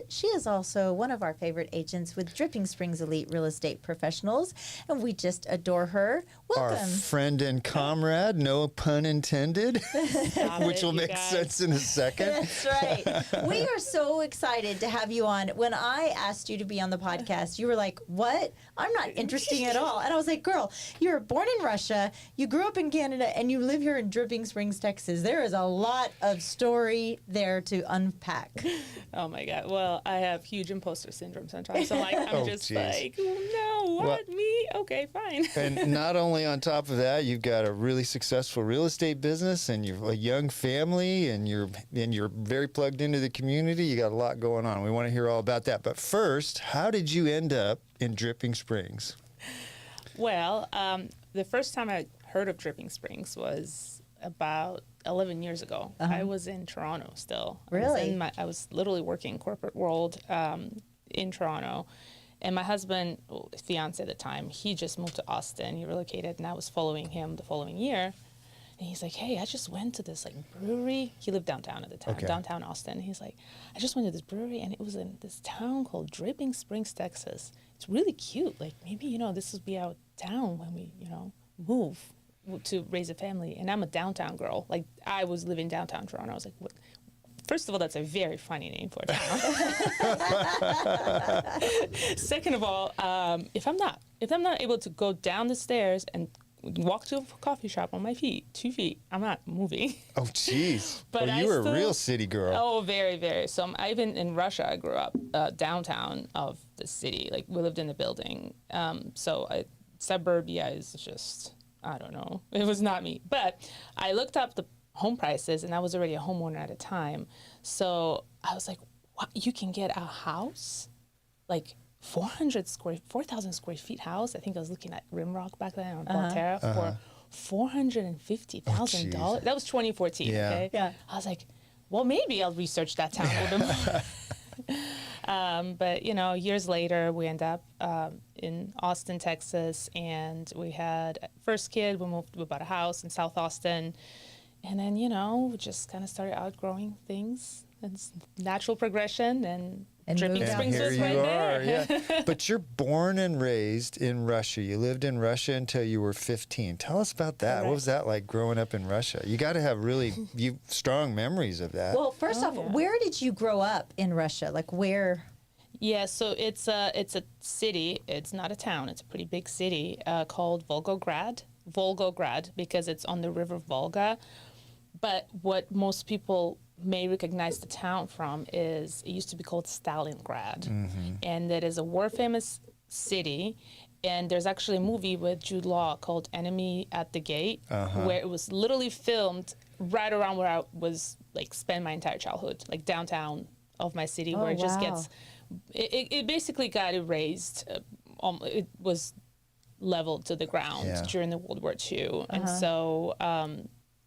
she is also one of our favorite agents with Dripping Springs Elite Real Estate Professionals, and we just adore her. Welcome. Our friend and comrade, no pun intended, which will make sense in a second. That's right. We are so excited to have you on. When I asked you to be on the podcast, you were like, what? I'm not interesting at all. And I was like, girl, you're born in Russia, you grew up in Canada, and you live here in Dripping Springs, Texas. There is a lot of story there to unpack. Oh my God. Well, I have huge imposter syndrome sometimes. So like, I'm like, oh, no, what? Me? Okay, fine. And not only on top of that, you've got a really successful real estate business and you're a young family and you're very plugged into the community. You got a lot going on. We want to hear all about that. But first, how did you end up in Dripping Springs? Well, the first time I heard of Dripping Springs was about 11 years ago. I was in Toronto still. Really? I was literally working in corporate world in Toronto. And my husband, fiance at the time, he just moved to Austin. He relocated, and I was following him the following year. And he's like, hey, I just went to this like brewery. He lived downtown at the time, downtown Austin. He's like, I just went to this brewery, and it was in this town called Dripping Springs, Texas. It's really cute. Like, maybe, this will be our town when we, move to raise a family. And I'm a downtown girl. Like, I was living downtown Toronto. I was like, what? First of all, that's a very funny name for a town. Second of all, if I'm not able to go down the stairs and walk to a coffee shop on my feet, 2 feet, I'm not moving. Oh, jeez. But well, you were a real city girl. Oh, very, very. So even in Russia, I grew up downtown of the city. Like, we lived in a building. Suburbia is just, I don't know. It was not me. But I looked up the home prices, and I was already a homeowner at a time. So I was like, what? You can get a house, like 4,000 square feet house. I think I was looking at Rimrock back then on Bonterra for $450,000. That was 2014, okay? Yeah. I was like, well, maybe I'll research that town a little bit more. But, years later, we end up in Austin, Texas, and we had first kid. We bought a house in South Austin. And then, we just kind of started outgrowing things. It's natural progression, and Dripping Springs was right there. Yeah. But you're born and raised in Russia. You lived in Russia until you were 15. Tell us about that. Correct. What was that like growing up in Russia? You got to have really strong memories of that. Well, first off, where did you grow up in Russia? Like, where? Yeah, so it's a city. It's not a town. It's a pretty big city called Volgograd, because it's on the river Volga. But what most people may recognize the town from is it used to be called Stalingrad. And it is a war-famous city. And there's actually a movie with Jude Law called Enemy at the Gate, where it was literally filmed right around where I was, like, spend my entire childhood, like downtown of my city, where it just gets... It basically got erased. It was leveled to the ground during the World War II. And so...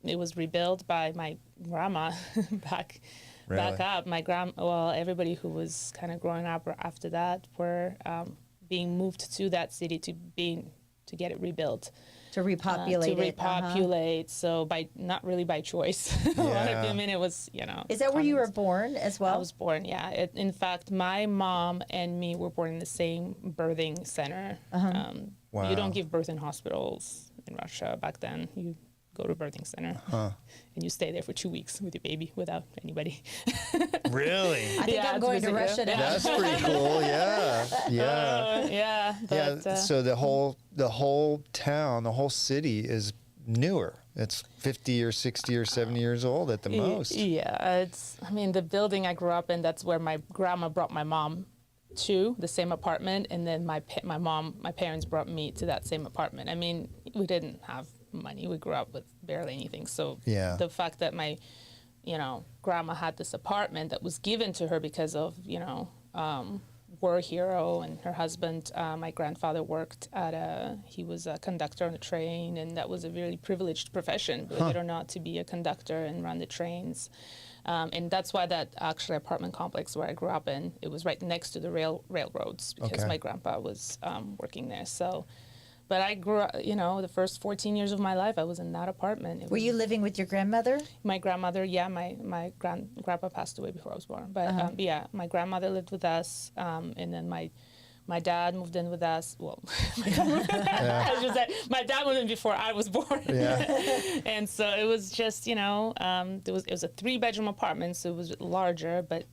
it was rebuilt by my grandma back up. My everybody who was kind of growing up after that were being moved to that city to get it rebuilt. To repopulate it. So not really by choice. A lot of them, it was, Is that where you were born as well? I was born, yeah. In fact, my mom and me were born in the same birthing center. Wow. You don't give birth in hospitals in Russia back then. You go to a birthing center, and you stay there for 2 weeks with your baby without anybody. Really? I think I'm going to Russia now. That's pretty cool. Yeah. So the whole town, the whole city is newer. It's 50 or 60 or 70 years old at the most. Yeah, the building I grew up in, that's where my grandma brought my mom to, the same apartment, and then my parents brought me to that same apartment. We didn't have money. We grew up with barely anything. So the fact that my, grandma had this apartment that was given to her because of, war hero and her husband, my grandfather worked he was a conductor on a train, and that was a really privileged profession, believe it or not, to be a conductor and run the trains. And that's why that actually apartment complex where I grew up in, it was right next to the railroads because my grandpa was working there. So But I grew up, the first 14 years of my life, I was in that apartment. Were you living with your grandmother? My grandmother, yeah, my grandpa passed away before I was born. But yeah, my grandmother lived with us, and then my dad moved in with us. Well, I should say, my dad moved in before I was born. Yeah. And so it was just, it was a 3-bedroom apartment, so it was larger, but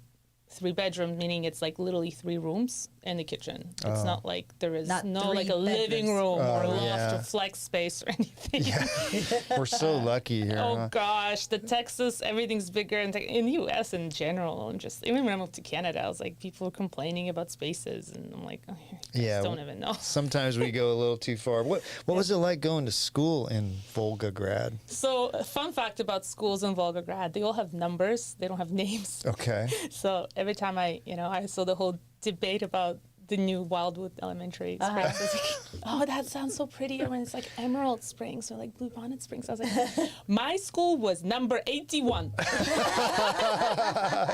3 bedroom, meaning it's like literally 3 rooms and the kitchen. It's not like there is Not no like a 3 living bedrooms. room or loft yeah. or flex space or anything. Yeah. We're so lucky here. Oh huh? gosh, the Texas, everything's bigger, and in the U.S. in general, and just even when I moved to Canada, I was like, people were complaining about spaces, and I'm like, oh, you guys don't even know. Sometimes we go a little too far. What was it like going to school in Volgograd? So, a fun fact about schools in Volgograd, they all have numbers; they don't have names. Okay. So every time I saw the whole debate about the new Wildwood Elementary Springs. I was like, oh, that sounds so pretty. When it's like Emerald Springs or like Blue Bonnet Springs. I was like, my school was number 81.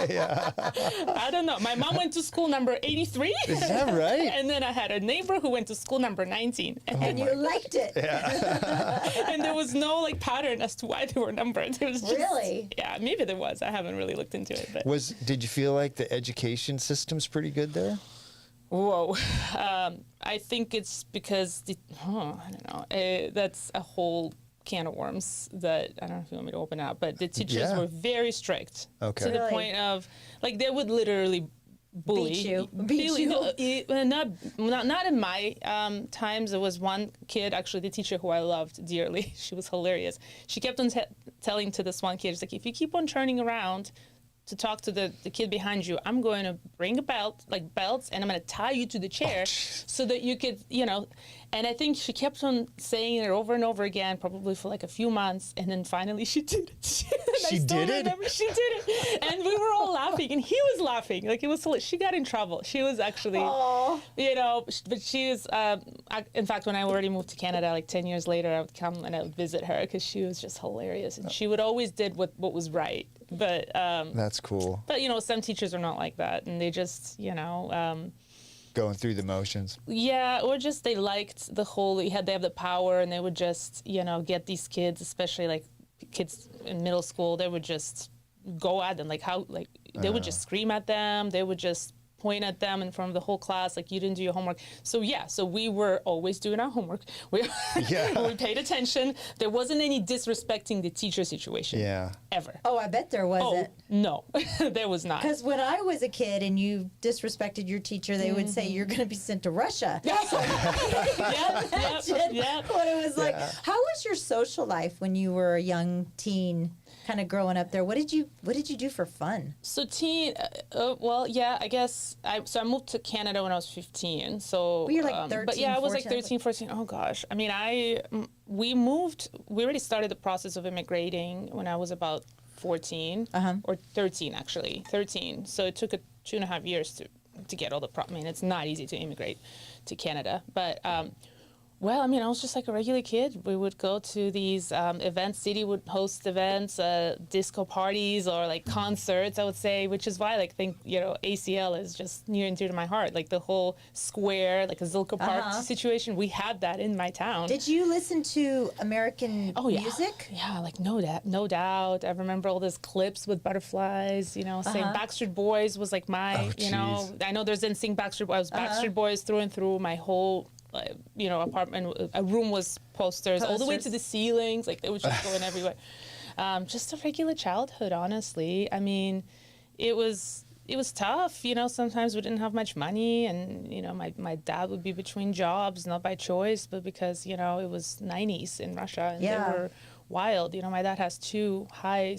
Yeah. I don't know. My mom went to school number 83. Is that right? And then I had a neighbor who went to school number 19. And you liked it. And there was no like pattern as to why they were numbered. It was just, Really? Yeah, maybe there was. I haven't really looked into it. But Did you feel like the education system's pretty good there? whoa. I think it's because, I don't know. That's a whole can of worms that I don't know if you want me to open up, but the teachers were very strict. Okay. To the Really? point of, like, they would literally bully. Beat you. Not in my times. There was one kid, actually, the teacher who I loved dearly. She was hilarious. She kept on telling to this one kid, she's like, if you keep on turning around to talk to the kid behind you, I'm going to bring a belts, and I'm going to tie you to the chair so that you could, and I think she kept on saying it over and over again, probably for like a few months, and then finally she did it. She did it? She did it. And we were all laughing, and he was laughing. Like, it was hilarious. She got in trouble. She was actually, but she was, in fact, when I already moved to Canada, like 10 years later, I would come and I would visit her because she was just hilarious. And she would always did what was right. But That's cool. But some teachers are not like that, and they just Going through the motions. yeah, or just they liked the whole they have the power, and they would just get these kids, especially like kids in middle school, they would just go at them they would just scream at them, they would just point at them in front of the whole class, like, you didn't do your homework. So we were always doing our homework. We paid attention. There wasn't any disrespecting the teacher situation. Yeah. Ever. Oh, I bet there wasn't. No, there was not. Because when I was a kid and you disrespected your teacher, they would say you're going to be sent to Russia. Yep. What it was like. How was your social life when you were a young teen, kind of growing up there? What did you do for fun? So I guess I moved to Canada when I was 15. So Well, you're like 13, but yeah, I was 14. like 13, 14. Oh gosh. I mean, we already started the process of immigrating when I was about 14 or 13, actually 13. So it took 2.5 years to get all the I mean, it's not easy to immigrate to Canada, but well, I mean, I was just like a regular kid. We would go to these events. City would host events, disco parties, or like concerts, I would say, which is why I think, ACL is just near and dear to my heart. Like the whole square, like a Zilka Park situation, we had that in my town. Did you listen to American music? Yeah, like no doubt. I remember all those clips with butterflies, saying Backstreet Boys was like my, I know there's NSYNC, Backstreet Boys, Backstreet Boys through and through. My whole apartment, a room was posters all the way to the ceilings. Like, they was just going everywhere. Just a regular childhood, honestly. I mean, it was tough. Sometimes we didn't have much money, and my dad would be between jobs, not by choice, but because it was 90s in Russia, and they were wild. My dad has 2 high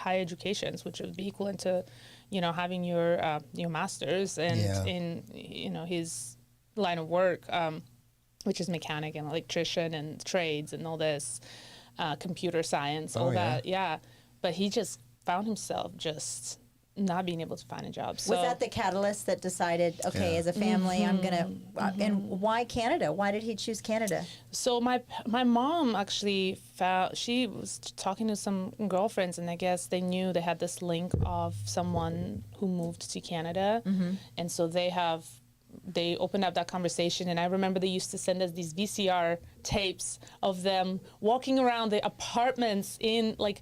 educations, which would be equivalent to having your master's, and in his line of work, which is mechanic and electrician and trades and all this, computer science, all that. Yeah. But he just found himself just not being able to find a job. So, was that the catalyst that decided, okay, as a family, I'm going to, and why Canada? Why did he choose Canada? So my mom actually she was talking to some girlfriends, and I guess they knew they had this link of someone who moved to Canada. And so they have they opened up that conversation, and I remember they used to send us these VCR tapes of them walking around the apartments in like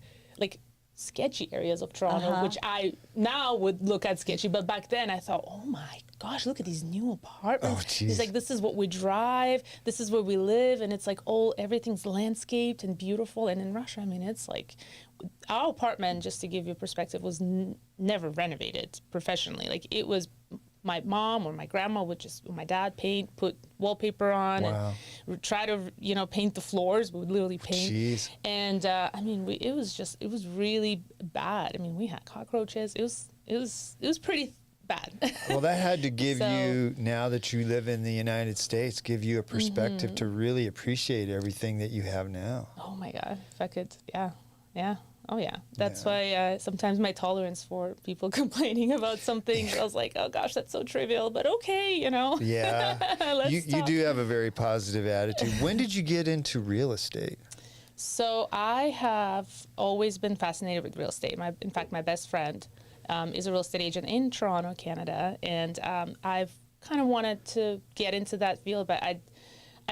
sketchy areas of Toronto, which I now would look at sketchy, but back then I thought, oh my gosh, look at these new apartments. Oh, geez. It's like, this is what we drive, this is where we live, and it's like, everything's landscaped and beautiful. And in Russia, I mean, it's like, our apartment, just to give you a perspective, was never renovated professionally. Like, it was my mom or my grandma would just, my dad put wallpaper on, and try to, paint the floors. We would literally paint. Jeez. And I mean, it was really bad. I mean, we had cockroaches. It was pretty bad. Well, that had to give you, now that you live in the United States, give you a perspective to really appreciate everything that you have now. Oh my God, if I could, yeah. Oh yeah, that's why sometimes my tolerance for people complaining about something, I was like, oh gosh, that's so trivial, but okay, Yeah, you do have a very positive attitude. When did you get into real estate? So I have always been fascinated with real estate. In fact, my best friend is a real estate agent in Toronto, Canada, and I've kind of wanted to get into that field, but I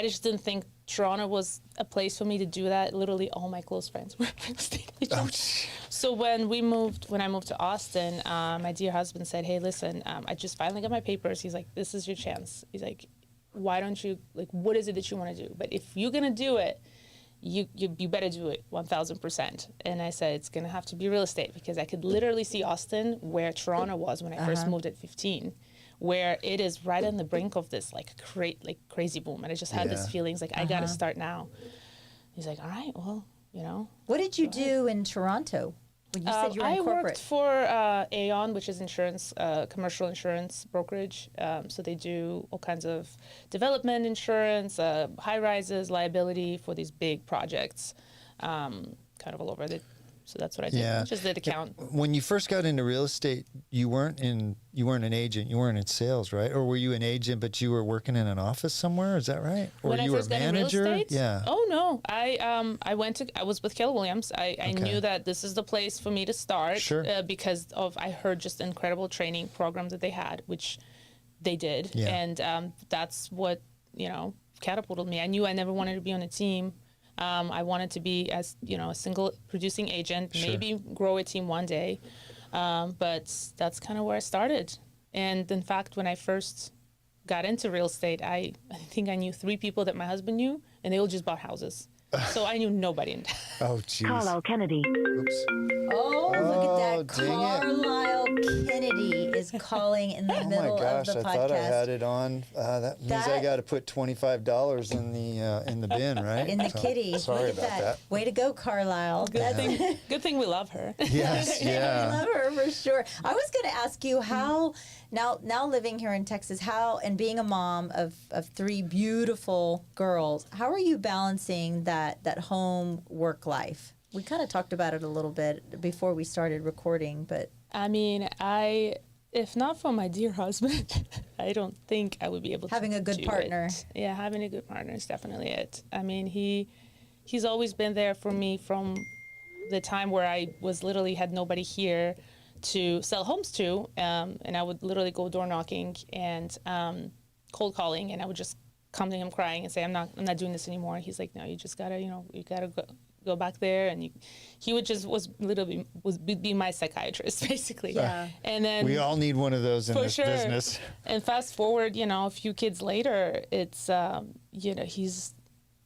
just didn't think Toronto was a place for me to do that. Literally all my close friends were real estate agents. So when I moved to Austin, my dear husband said, hey, listen, I just finally got my papers. He's like, this is your chance. He's like, why don't you, what is it that you want to do? But if you're going to do it, you better do it 1,000%. And I said, it's going to have to be real estate, because I could literally see Austin where Toronto was when I first moved at 15. Where it is right on the brink of this crazy boom. And I just had this feelings like, I got to start now. He's like, all right, well, What did you do in Toronto? When you said you were in corporate. I worked for Aon, which is insurance, commercial insurance brokerage. So they do all kinds of development insurance, high rises, liability for these big projects, kind of all over the. So that's what I did. Yeah. Just did account. When you first got into real estate, you weren't an agent, you weren't in sales, right? Or were you an agent but you were working in an office somewhere? Is that right? Or when you I first were a got in real manager? estate? Yeah. Oh no. I was with Keller Williams. I knew that this is the place for me to start. Sure. Because I heard just incredible training program that they had, which they did. Yeah. And that's what, catapulted me. I knew I never wanted to be on a team. I wanted to be a single producing agent, maybe grow a team one day. But that's kind of where I started. And in fact, when I first got into real estate, I think I knew 3 people that my husband knew, and they all just bought houses. So I knew nobody in town. Oh, jeez. Carlisle Kennedy. Oops. Oh, look at that. dang it. Carlisle Kennedy is calling in the middle Gosh, of the I podcast. thought I had it on. That means I That- got to put $25 in the bin, right? In the So, kitty. Sorry Look at about that. Way to go, Carlisle. Good thing we love her. Yes, I yeah. love her for sure. I was going to ask you how now living here in Texas, and being a mom of 3 beautiful girls, how are you balancing that home work life? We kind of talked about it a little bit before we started recording, but I mean, if not for my dear husband, I don't think I would be able to having a good do partner. it. Yeah, having a good partner is definitely it. I mean, he's always been there for me from the time where I was literally had nobody here to sell homes to, and I would literally go door knocking and cold calling, and I would just come to him crying and say, I'm not doing this anymore. He's like, no, you just gotta, you gotta go back there, and he would just was be my psychiatrist basically. Yeah. And then We all need one of those in for this sure. business. And fast forward, a few kids later, it's he's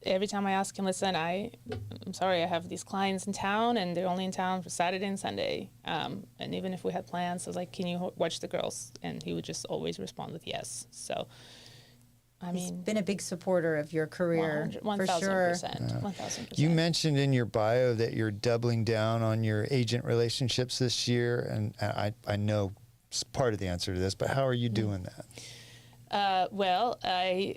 every time I ask him, listen, I'm sorry, I have these clients in town, and they're only in town for Saturday and Sunday. And even if we had plans, I was like, can you watch the girls? And he would just always respond with yes. So, I He's mean, been a big supporter of your career, for sure. 1,000%. 1,000%. You mentioned in your bio that you're doubling down on your agent relationships this year, and I know part of the answer to this, but how are you doing that? Well, I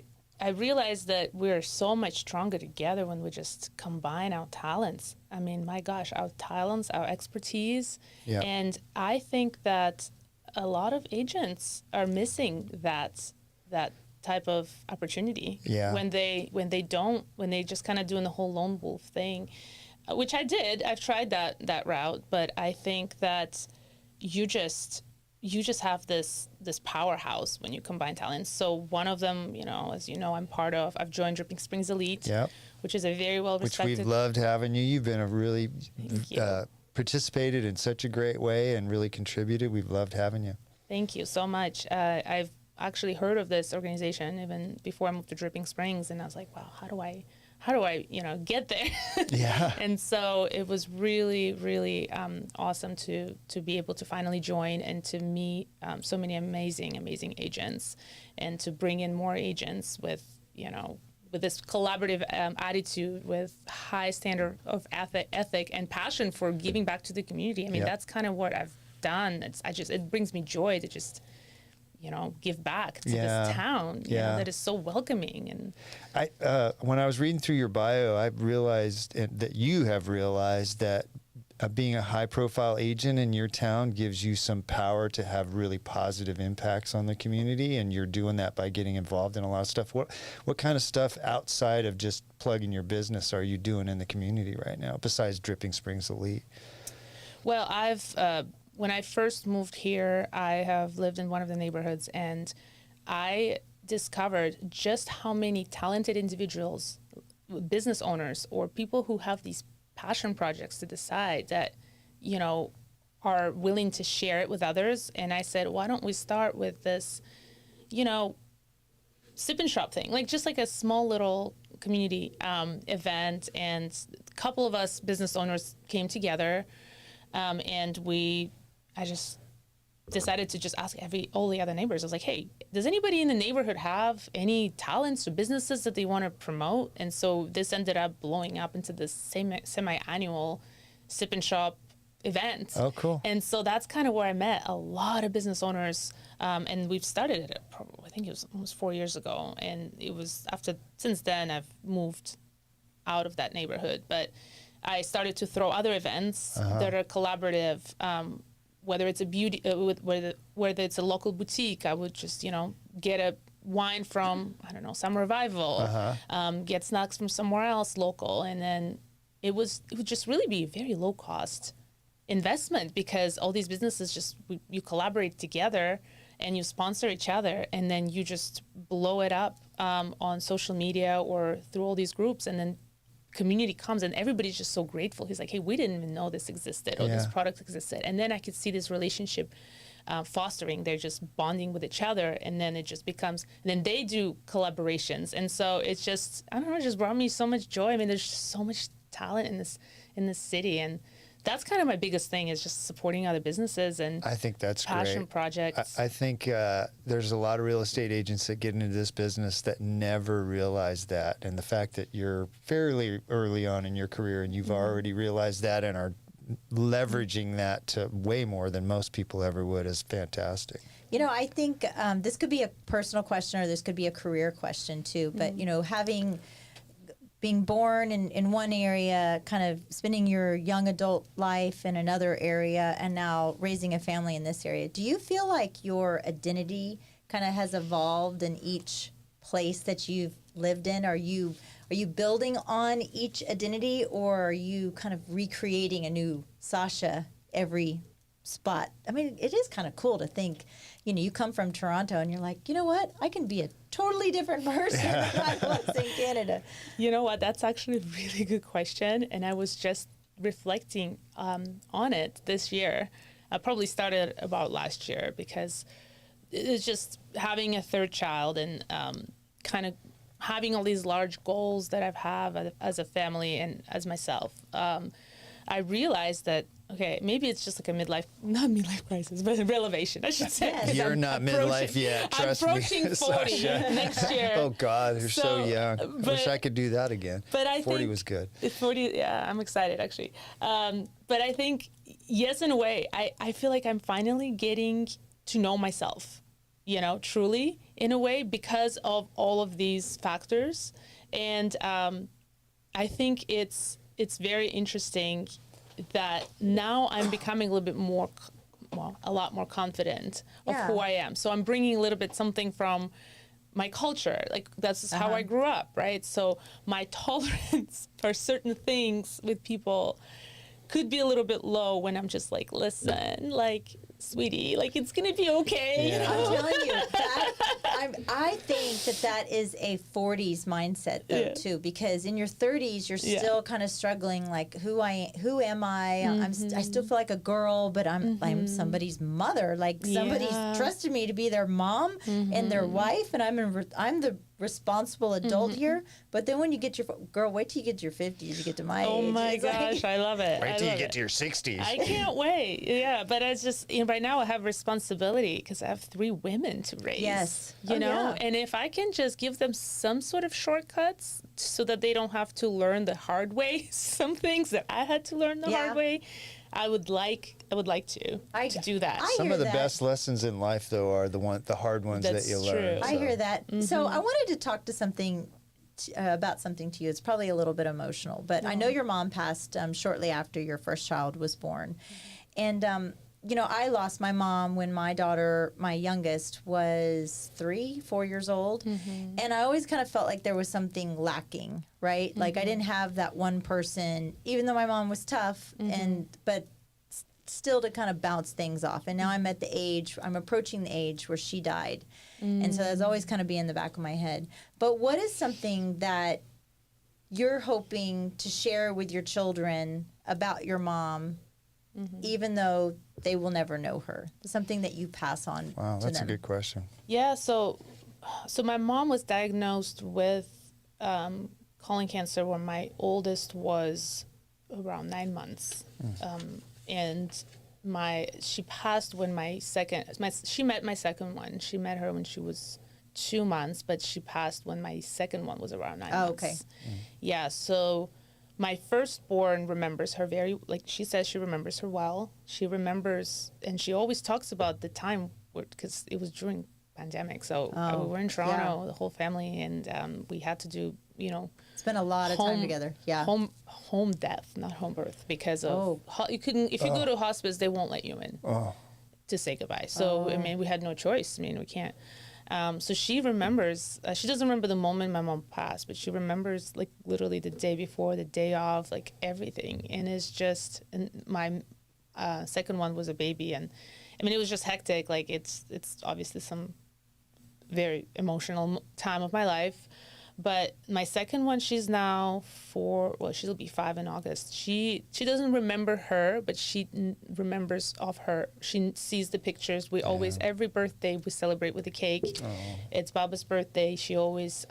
realized that we're so much stronger together when we just combine our talents. I mean, my gosh, our talents, our expertise. Yeah. And I think that a lot of agents are missing that type of opportunity. Yeah. When they just kind of doing the whole lone wolf thing, which I did. I've tried that route, but I think that you just you just have this powerhouse when you combine talents. So one of them, as you know, I've joined Dripping Springs Elite, Yep. which is a very well respected. Which we've loved having you. You've been a really you. Participated in such a great way and really contributed. We've loved having you. Thank you so much. I've actually heard of this organization even before I moved to Dripping Springs, and I was like, wow, how do I get there? Yeah. And so it was really, really awesome to be able to finally join and to meet so many amazing agents, and to bring in more agents with this collaborative attitude, with high standard of ethic and passion for giving back to the community. I mean, That's kind of what I've done. It brings me joy to just give back to this town, that is so welcoming. And when I was reading through your bio, I realized that you have realized that being a high-profile agent in your town gives you some power to have really positive impacts on the community, and you're doing that by getting involved in a lot of stuff. What kind of stuff outside of just plugging your business are you doing in the community right now, besides Dripping Springs Elite? Well, when I first moved here, I have lived in one of the neighborhoods, and I discovered just how many talented individuals, business owners, or people who have these passion projects to the side that, are willing to share it with others. And I said, why don't we start with this, sip and shop thing, just like a small little community event. And a couple of us business owners came together, and I just decided to just ask all the other neighbors. I was like, hey, does anybody in the neighborhood have any talents or businesses that they want to promote? And so this ended up blowing up into this semi-annual sip and shop event. Oh, cool. And so that's kind of where I met a lot of business owners. And we've started it, I think it was almost 4 years ago. And it was since then I've moved out of that neighborhood. But I started to throw other events that are collaborative, whether it's a beauty, whether it's a local boutique. I would just, get a wine from, some revival, get snacks from somewhere else local. And then it would just really be a very low cost investment, because all these businesses you collaborate together and you sponsor each other, and then you just blow it up on social media or through all these groups, and then community comes and everybody's just so grateful. He's like, hey, we didn't even know this existed or this product existed. And then I could see this relationship fostering. They're just bonding with each other, and then it just becomes, and then they do collaborations. And so it's just, it just brought me so much joy. I mean, there's just so much talent in this city, and that's kind of my biggest thing, is just supporting other businesses and I think that's passion great. projects. I think there's a lot of real estate agents that get into this business that never realize that. And the fact that you're fairly early on in your career and you've already realized that and are leveraging that to way more than most people ever would is fantastic. I think this could be a personal question, or this could be a career question too. But, being born in one area, kind of spending your young adult life in another area, and now raising a family in this area, do you feel like your identity kind of has evolved in each place that you've lived in? Are you building on each identity, or are you kind of recreating a new Sasha every spot? I mean, it is kind of cool to think, you come from Toronto and you're like, you know what? I can be a totally different person than I was in Canada. You know what? That's actually a really good question. And I was just reflecting on it this year. I probably started about last year, because it's just having a third child and kind of having all these large goals that I've had as a family and as myself. I realized that, okay, maybe it's just like not midlife crisis, but a revelation, I should say. You're not midlife yet, trust me. I'm approaching 40 Sasha. next year. Oh, God, you're so young. Wish I could do that again. But I 40 think was good. 40, yeah, I'm excited, actually. But I think, yes, in a way, I feel like I'm finally getting to know myself, truly, in a way, because of all of these factors. And I think it's very interesting that now I'm becoming a little bit more, a lot more confident of who I am. So I'm bringing a little bit something from my culture. Like, that's just how I grew up, right? So my tolerance for certain things with people could be a little bit low when I'm just like, listen, like, sweetie, like, it's gonna be okay. Yeah. You know? I'm telling you, I think that is a 40s mindset though too, because in your 30s you're still kind of struggling, like who am I? I still feel like a girl, but I'm somebody's mother. Like somebody's trusted me to be their mom and their wife, and I'm the responsible adult here. But then when you get girl, wait till you get to your 50s, you get to my age. Oh my gosh, I love it. Wait till you get to your 60s. I can't wait. Yeah, but it's just, right now I have responsibility because I have 3 women to raise. Yes. You know, and if I can just give them some sort of shortcuts so that they don't have to learn the hard way, some things that I had to learn the hard way, I would like to do that. Some of the best lessons in life, though, are the hard ones that you learn. So. I hear that. So I wanted to talk to about something to you. It's probably a little bit emotional, but I know your mom passed shortly after your first child was born, and I lost my mom when my daughter, my youngest, was 4 years old, and I always kind of felt like there was something lacking, right? Like I didn't have that one person, even though my mom was tough, but still to kind of bounce things off. And now I'm approaching the age where she died, and so that's always kind of be in the back of my head. But what is something that you're hoping to share with your children about your mom, even though they will never know her? Something that you pass on. Wow, to that's them. a good question. Yeah, so my mom was diagnosed with colon cancer when my oldest was around 9 months, and she passed when she met my second one. She met her when she was 2 months, but she passed when my second one was around 9 months. Okay. Yeah, so my firstborn remembers her she says she remembers her well. She remembers, and she always talks about the time, because it was during pandemic. So we were in Toronto, the whole family, and we had to do, spend a lot of time together. Yeah. Home death, not home birth, because of you couldn't, if you go to a hospice, they won't let you in to say goodbye. So I mean, we had no choice. I mean, we can't. So she remembers, she doesn't remember the moment my mom passed, but she remembers like literally the day before, the day of, like everything. And it's just, and my second one was a baby, and I mean, it was just hectic. Like it's obviously some very emotional time of my life. But my second one, she's now she'll be 5 in August. She doesn't remember her, but she remembers of her. She sees the pictures. We always, every birthday, we celebrate with a cake. It's Baba's birthday. She always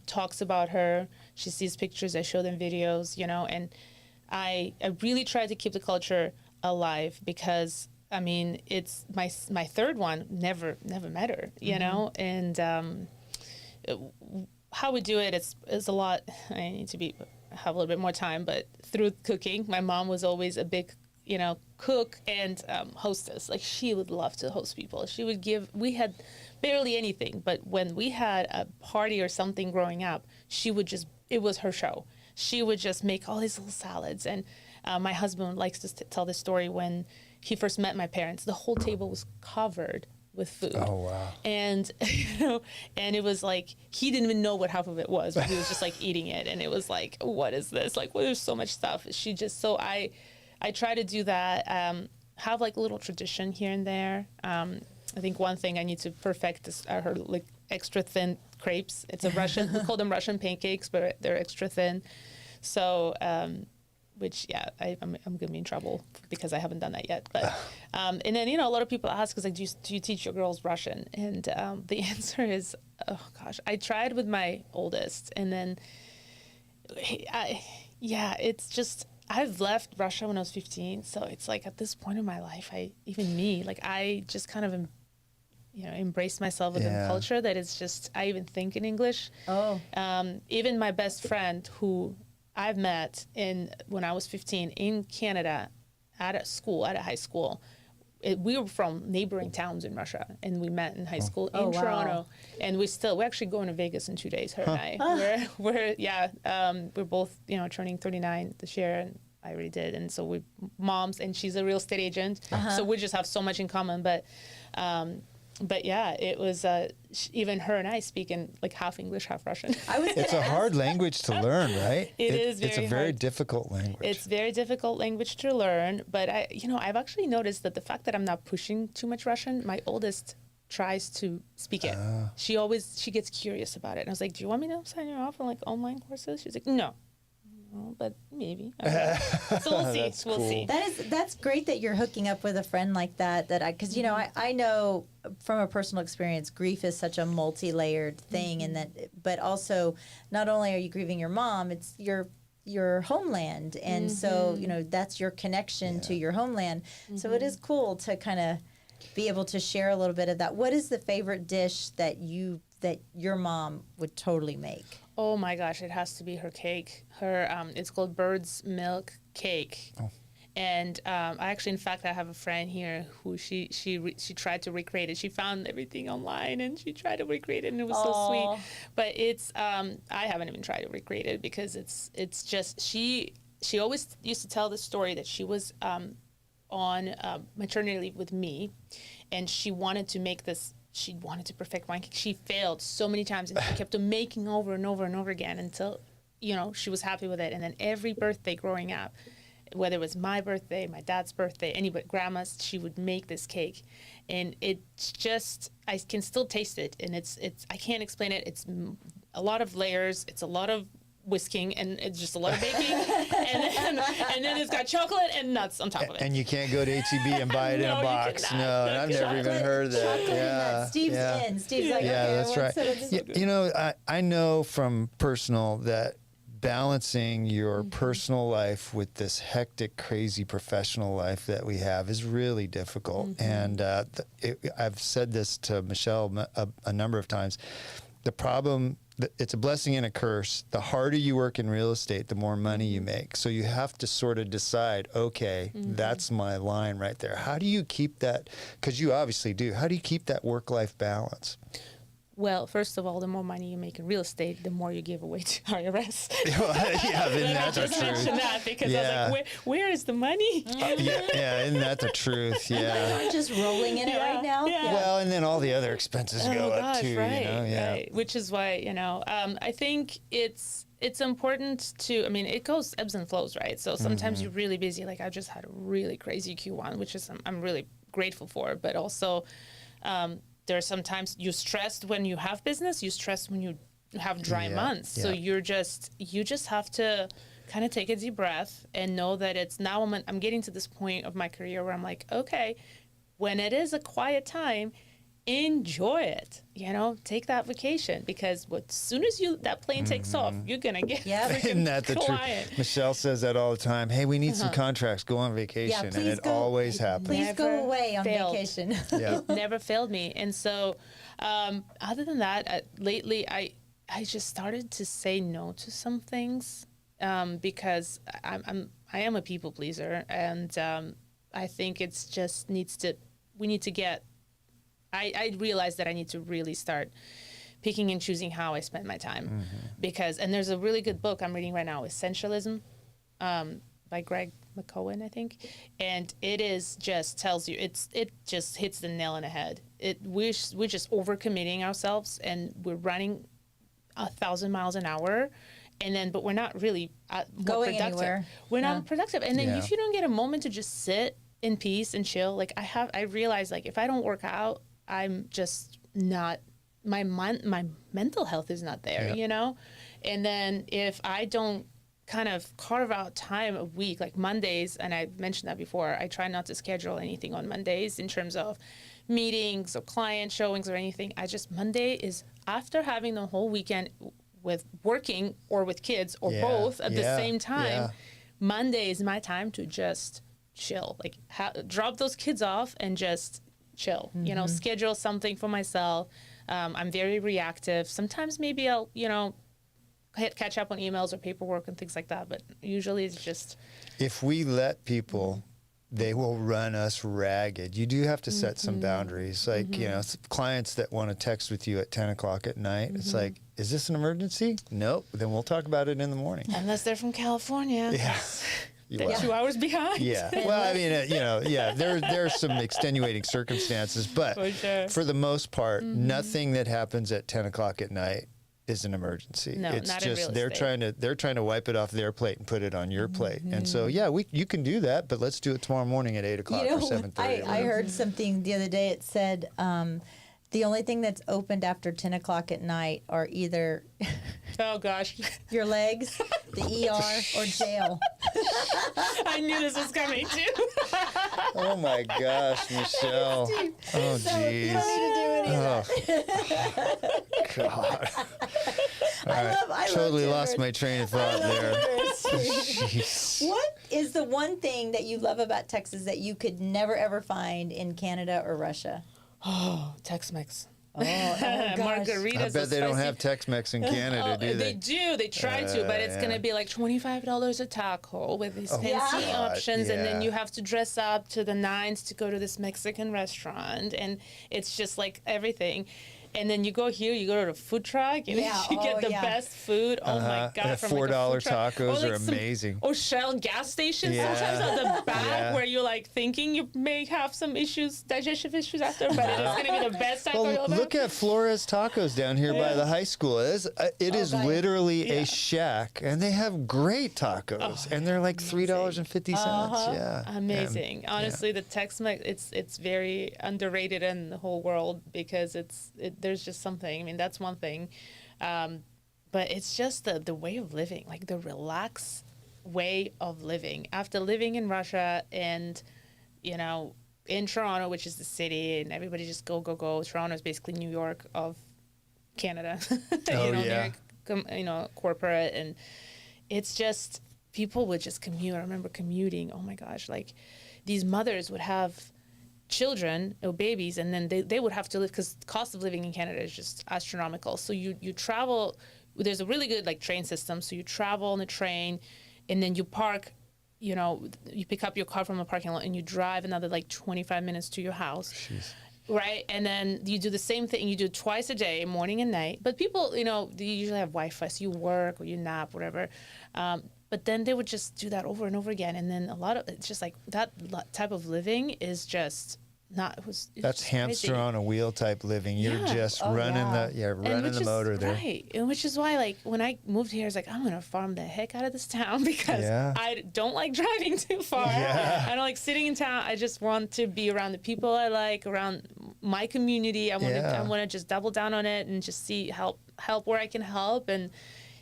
talks about her. She sees pictures. I show them videos, and I really try to keep the culture alive, because I mean, it's my third one never met her, and how we do it is a lot. I need to have a little bit more time, but through cooking, my mom was always a big, cook and hostess. Like, she would love to host people. She would we had barely anything, but when we had a party or something growing up, it was her show. She would just make all these little salads. And my husband likes to tell this story. When he first met my parents, the whole table was covered with food. Oh, wow. And, and it was like, he didn't even know what half of it was, but he was just like eating it. And it was like, what is this? Like, well, there's so much stuff. I try to do that, have like a little tradition here and there. I think one thing I need to perfect is her like extra thin crepes. It's a Russian, we call them Russian pancakes, but they're extra thin. So, which, I'm going to be in trouble because I haven't done that yet. But, and then, a lot of people ask us, like, do you teach your girls Russian? And the answer is, oh gosh, I tried with my oldest, and then, it's just, I've left Russia when I was 15. So it's like, at this point in my life, I just kind of, embraced myself within culture that it's just, I even think in English. Oh. Even my best friend, who I've met when I was 15 in Canada at a high school. We were from neighboring towns in Russia, and we met in high school in Toronto. And we're actually going to Vegas in 2 days, her and I. We're both, turning 39 this year, and I already did. And so we're moms, and she's a real estate agent. So we just have so much in common. But But yeah, it was even her and I speak in like half English, half Russian. It's a hard language to learn, right? It's a very hard. difficult language. It's very difficult language to learn, but I've actually noticed that the fact that I'm not pushing too much Russian, my oldest tries to speak it. She gets curious about it. And I was like, do you want me to sign you off for like online courses? She's like, no, but maybe. Okay. So we'll see. That's We'll cool. see. That's great that you're hooking up with a friend like that. Because I know from a personal experience, grief is such a multi-layered thing, and but also not only are you grieving your mom, it's your homeland, and so that's your connection to your homeland. So it is cool to kind of be able to share a little bit of that. What is the favorite dish that your mom would totally make? Oh my gosh, it has to be her cake. It's called bird's milk cake. Oh. And in fact, I have a friend here who she tried to recreate it. She found everything online and she tried to recreate it, and it was so sweet. But it's I haven't even tried to recreate it because it's just she always used to tell the story that she was on maternity leave with me, and she wanted to make this. She wanted to perfect wine cake. She failed so many times, and she kept on making over and over and over again until, she was happy with it. And then every birthday growing up, whether it was my birthday, my dad's birthday, anybody, grandma's, she would make this cake. And it's just, I can still taste it. And it's I can't explain it. It's a lot of layers. It's a lot of whisking, and it's just a lot of baking, and then it's got chocolate and nuts on top of it. And you can't go to HEB and buy it in a box. No, I've never even heard of that. Yeah, Steve's in. Steve's like, yeah, okay, that's right. I know from personal that balancing your personal life with this hectic, crazy professional life that we have is really difficult. And I've said this to Michelle a number of times. The problem, it's a blessing and a curse. The harder you work in real estate, the more money you make. So you have to sort of decide, okay, that's my line right there. How do you keep that? Because you obviously do. How do you keep that work-life balance? Well, first of all, the more money you make in real estate, the more you give away to IRS. Yeah, then that's the truth. Mention that because I was like, where is the money? Yeah, isn't that the truth? Yeah. I'm just rolling in it right now. Yeah. Well, and then all the other expenses go up too. Right, Yeah. right. Which is why I think it's important to. I mean, it goes ebbs and flows, right? So sometimes you're really busy. Like I just had a really crazy Q1, which is I'm really grateful for, but also. There are sometimes you're stressed when you have business, you're stressed when you have dry months. So you just have to kind of take a deep breath and know that it's now I'm getting to this point of my career where I'm like, okay, when it is a quiet time, enjoy it, take that vacation, because as soon as that plane takes off, you're going to get Isn't that the client. truth? Michelle says that all the time. Hey, we need some contracts. Go on vacation. And it always happens. Please go away on vacation. Yeah. It never failed me. And so other than that, lately I just started to say no to some things because I am a people pleaser, and I think it's just we need to get. I realized that I need to really start picking and choosing how I spend my time, and there's a really good book I'm reading right now, Essentialism, by Greg McKeown, I think, and it tells you it just hits the nail on the head. We're just overcommitting ourselves, and we're running 1,000 miles an hour. But we're not really going productive. anywhere. We're not productive. And then if you don't get a moment to just sit in peace and chill, like I realize, like if I don't work out, I'm just not, my mental health is not there, And then if I don't kind of carve out time a week, like Mondays, and I mentioned that before, I try not to schedule anything on Mondays in terms of meetings or client showings or anything. Monday is after having the whole weekend with working or with kids or both at the same time. Yeah. Monday is my time to just chill, like drop those kids off and just chill, schedule something for myself. I'm very reactive. Sometimes maybe I'll, catch up on emails or paperwork and things like that. But usually it's just. If we let people, they will run us ragged. You do have to set some boundaries. Like, clients that want to text with you at 10 o'clock at night, it's like, is this an emergency? Nope. Then we'll talk about it in the morning. Unless they're from California. Yeah. Wow. 2 hours behind. Yeah. Well, I mean, there are some extenuating circumstances, but For sure. for the most part, nothing that happens at 10 o'clock at night is an emergency. No, it's not in just real they're trying to wipe it off their plate and put it on your plate. And so you can do that, but let's do it tomorrow morning at 8 o'clock or 7:30. I heard something the other day. It said the only thing that's opened after 10 o'clock at night are either Oh gosh, your legs, the ER, or jail. I knew this was coming too. Oh my gosh, Michelle. Oh So you don't need to do any of that. God. All right. I love Totally lost Denver. my train of thought there. Jeez. What is the one thing that you love about Texas that you could never ever find in Canada or Russia? Oh, Tex-Mex. Oh gosh. Margaritas. I bet they don't spicy- have Tex-Mex in Canada, do They they? do. They try to, but it's yeah. gonna be like $25 a taco with these fancy Yeah. options, and then Yeah. you have to dress up to the nines to go to this Mexican restaurant, and it's just like everything. And then you go here, you go to the food truck, and Yeah, you get oh, the yeah. best food. Oh my God! And from like a $4 food truck. tacos Or are like some- amazing. Or Shell gas stations Yeah. sometimes at the back Yeah. where you're like thinking you may have some issues, digestive issues after, but it's gonna be the best taco Well, you'll ever look at Flores Tacos down here by the high school. It is right. literally a shack, and they have great tacos, and they're like $3.50. Yeah, Amazing. Honestly, the Tex-Mex, it's very underrated in the whole world because there's just something. I mean, that's one thing. But it's just the way of living, like the relaxed way of living. After living in Russia and, in Toronto, which is the city, and everybody just go. Toronto is basically New York of Canada. Oh, New yeah. York, corporate, and it's just people would just commute. I remember commuting. Oh my gosh, like these mothers would have children or babies, and then they would have to live because the cost of living in Canada is just astronomical. So you travel. There's a really good like train system. So you travel on the train, and then you park. You pick up your car from the parking lot and you drive another like 25 minutes to your house. Jeez. Right, and then you do the same thing. You do it twice a day, morning and night. But people, they usually have Wi-Fi, so you work or you nap, whatever. But then they would just do that over and over again. And then it's just like that type of living is just not. It's That's just hamster crazy. on a wheel type living. You're Yeah. just Oh, running yeah. running the motor there. Right, and which is why, like, when I moved here, I was like, I'm gonna farm the heck out of this town because Yeah. I don't like driving too far. Yeah. I don't like sitting in town. I just want to be around the people I like, around my community. I want to just double down on it and just help where I can help, and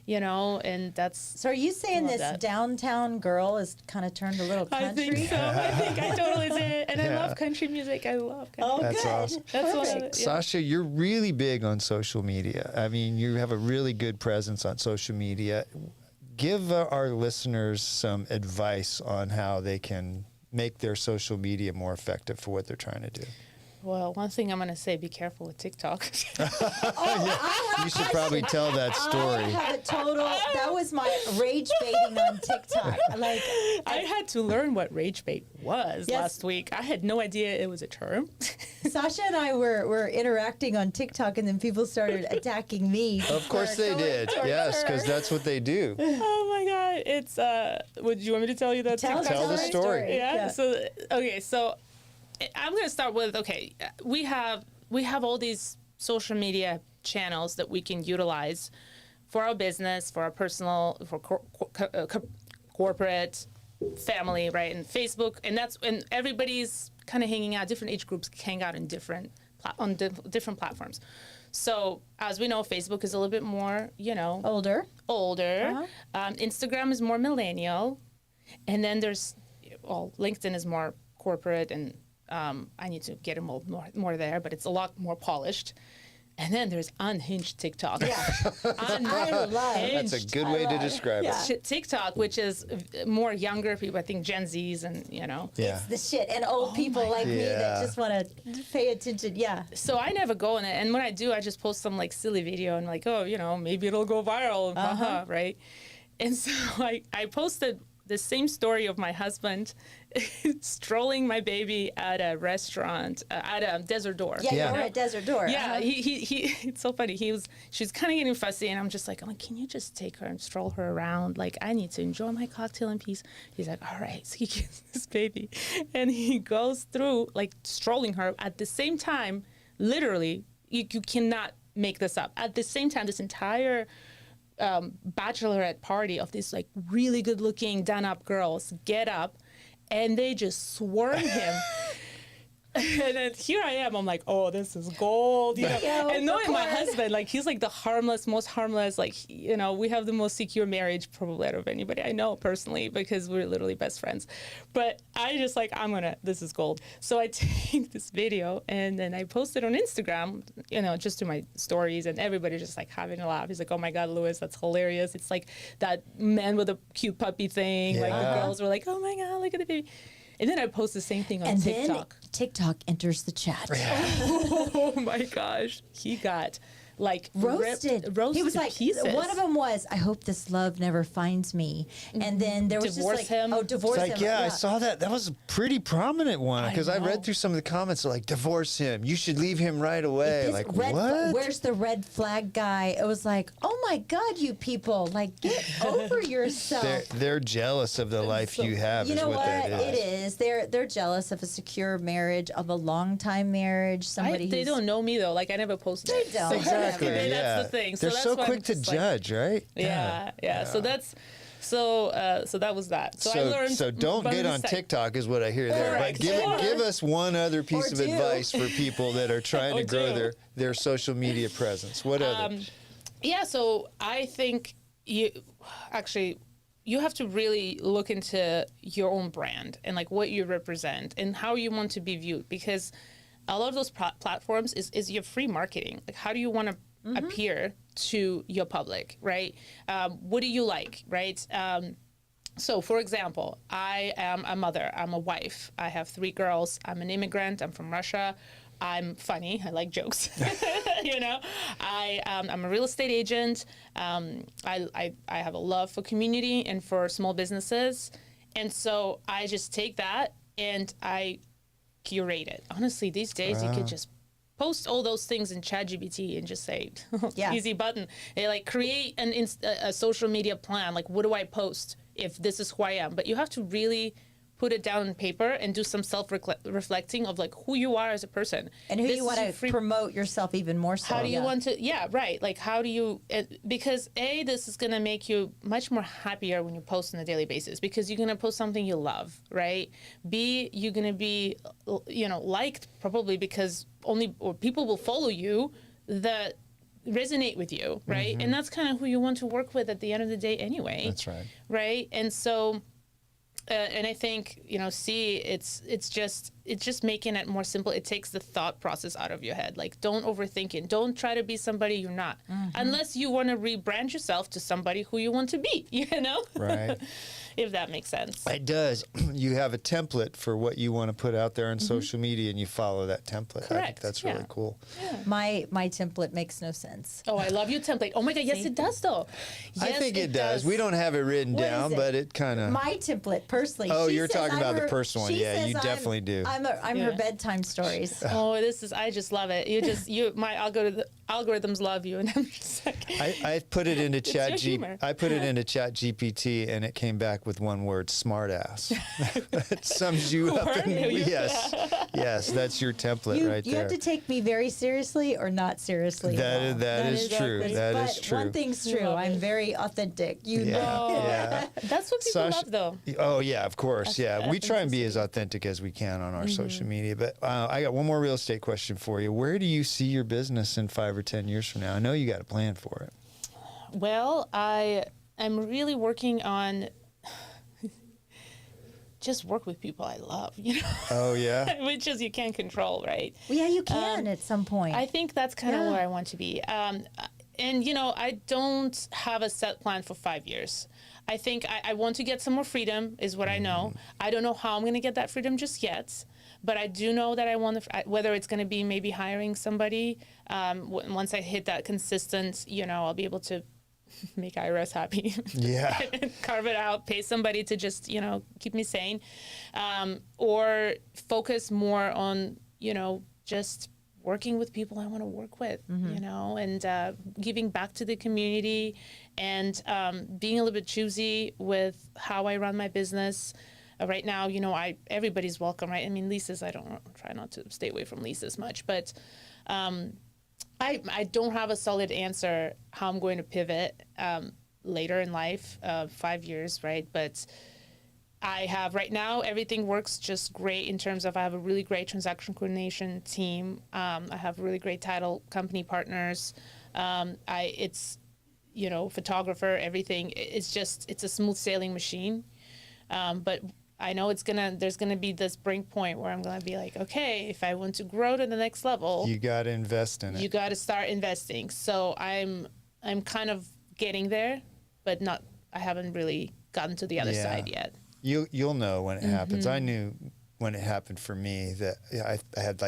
and that's. So are you saying Love this that. downtown girl is kind of turned a little country? I think so. I think I totally did, and I Yeah. love country music. I love country. Oh, That's good. awesome. That's what Perfect. Sasha, you're really big on social media. I mean, you have a really good presence on social media. Give our listeners some advice on how they can make their social media more effective for what they're trying to do. Well, one thing I'm gonna say: be careful with TikTok. You should probably tell that I story. have a total. That was my rage baiting on TikTok. Like, I had to learn what rage bait was Yes. last week. I had no idea it was a term. Sasha and I were interacting on TikTok, and then people started attacking me. Of course for they going did. towards Yes, her. because that's what they do. Oh my God! It's would you want me to tell you that? Tell TikTok Tell the story. Yeah. So so I'm gonna start with we have all these social media channels that we can utilize for our business, for our personal, for corporate, family, right? And Facebook, and everybody's kind of hanging out. Different age groups hang out in different platforms. So as we know, Facebook is a little bit more, Older. older. Instagram is more millennial, and then LinkedIn is more corporate, and I need to get involved more there, but it's a lot more polished. And then there's unhinged TikTok. Yeah. I love. That's a good way to describe Yeah. it. TikTok, which is more younger people, I think Gen Zs, and Yeah. It's the shit. And old people like me that Yeah. just want to pay attention. Yeah. So I never go in it, and when I do, I just post some like silly video and like, maybe it'll go viral, right? And so I posted the same story of my husband strolling my baby at a restaurant, at a Desert Door. Yeah, you're at Desert Door. Yeah, he it's so funny. She's kind of getting fussy, and I'm like, can you just take her and stroll her around? Like, I need to enjoy my cocktail in peace. He's like, all right. So he gets this baby, and he goes through, like, strolling her at the same time, literally, you cannot make this up. At the same time, this entire bachelorette party of these, like, really good-looking, done-up girls get up, and they just swarm him. And then here I am, I'm like, oh, this is gold, you know. And knowing my husband, like, he's like the most harmless, like, you know, we have the most secure marriage probably out of anybody I know personally, because we're literally best friends. But I just like, this is gold. So I take this video and then I post it on Instagram, you know, just to my stories, and everybody just like having a laugh. He's like, oh my God, Louis, that's hilarious. It's like that man with a cute puppy thing. Like the girls were like, oh my God, look at the baby. And then I post the same thing on TikTok. Then TikTok enters the chat. Oh my gosh. He got like roasted. He was like, pieces. One of them was, I hope this love never finds me. And then there was divorce just like, him. oh, divorce It's like, him. yeah, I saw that. That was a pretty prominent one because I read through some of the comments. They're like, divorce him. You should leave him right away. This Like, red what? where's the red flag guy? It was like, oh my God, you people, like, get over yourself. They're jealous of the life you have. You is know what what? that It is. is. They're jealous of a secure marriage, of a long time marriage. Somebody They who's don't know me though. Like I never posted. They it. don't. Exactly. Whatever. Yeah. That's the thing. They're that's so why I'm quick to just like- judge, right? Yeah. So that's so that was that. So I learned. So don't get on TikTok is what I hear there. But Correct. give us one other piece Or of do. advice for people that are trying to Or grow do. their social media presence. What other? Yeah. So I think you have to really look into your own brand and like what you represent and how you want to be viewed, because a lot of those platforms is your free marketing. Like, how do you want to appear to your public, right? What do you like, right? So, for example, I am a mother. I'm a wife. I have 3 girls. I'm an immigrant. I'm from Russia. I'm funny. I like jokes. You know, I'm a real estate agent. I have a love for community and for small businesses, and so I just take that and I curate it. Honestly, these days you could just post all those things in ChatGPT and just say, easy button. They like create a social media plan. Like, what do I post if this is who I am? But you have to really put it down on paper and do some self-reflecting of like who you are as a person. and who you want to promote yourself even more so. How do you want to, like how do you, because A, this is going to make you much more happier when you post on a daily basis, because you're going to post something you love, right? B, you're going to be, liked probably because people will follow you that resonate with you, right? And that's kind of who you want to work with at the end of the day anyway. That's right. Right? And so, and I think, C, it's just making it more simple. It takes the thought process out of your head. Like, don't overthink it. Don't try to be somebody you're not, unless you want to rebrand yourself to somebody who you want to be, Right. If that makes sense. It does. You have a template for what you want to put out there on social media, and you follow that template. I think Correct. that's really cool. Yeah. My template makes no sense. Oh, I love your template. Oh my God, yes, it does though. I Yes, think it does. We don't have it written What down, is it? but it kind of. My template, personally. Oh, she you're says talking I'm about the her- personal one. she Yeah, you says definitely do. I'm her bedtime stories. Oh, I just love it. My algorithms love you, and I'm just like. I put it into your humor. I put it into Chat GPT, and it came back with one word: smartass. That sums you up. Yes, that's your template right You there. have to take me very seriously or not seriously. at all. That is true. That is true. One thing's true. Love I'm it. very authentic. Yeah. That's what people Sasha- love, though. Oh yeah, of course. Yeah, we try and be as authentic as we can on our social media. But I got one more real estate question for you. Where do you see your business in 5 or 10 years from now? I know you got a plan for it. Well, I'm really working on just work with people I love, Oh yeah. which is you can't control, right? Well, yeah, you can at some point. I think that's kind of where I want to be. And, I don't have a set plan for 5 years. I think I want to get some more freedom is what I know. I don't know how I'm going to get that freedom just yet. But I do know that I want to, whether it's going to be maybe hiring somebody, once I hit that consistent, I'll be able to make IRS happy. Yeah. Carve it out, pay somebody to just, keep me sane. Or focus more on, just working with people I want to work with, and giving back to the community, and being a little bit choosy with how I run my business. Right now, everybody's welcome, right? I mean, leases, I don't try not to stay away from leases much, but I don't have a solid answer how I'm going to pivot later in life, 5 years, right? But I have right now, everything works just great in terms of I have a really great transaction coordination team. I have really great title company partners. It's, photographer, everything. It's a smooth sailing machine. But I know there's gonna be this break point where I'm gonna be like, okay, if I want to grow to the next level, You got to invest in it. you got to start investing. So I'm kind of getting there, but I haven't really gotten to the other side yet. You'll know when it happens. I knew when it happened for me that I had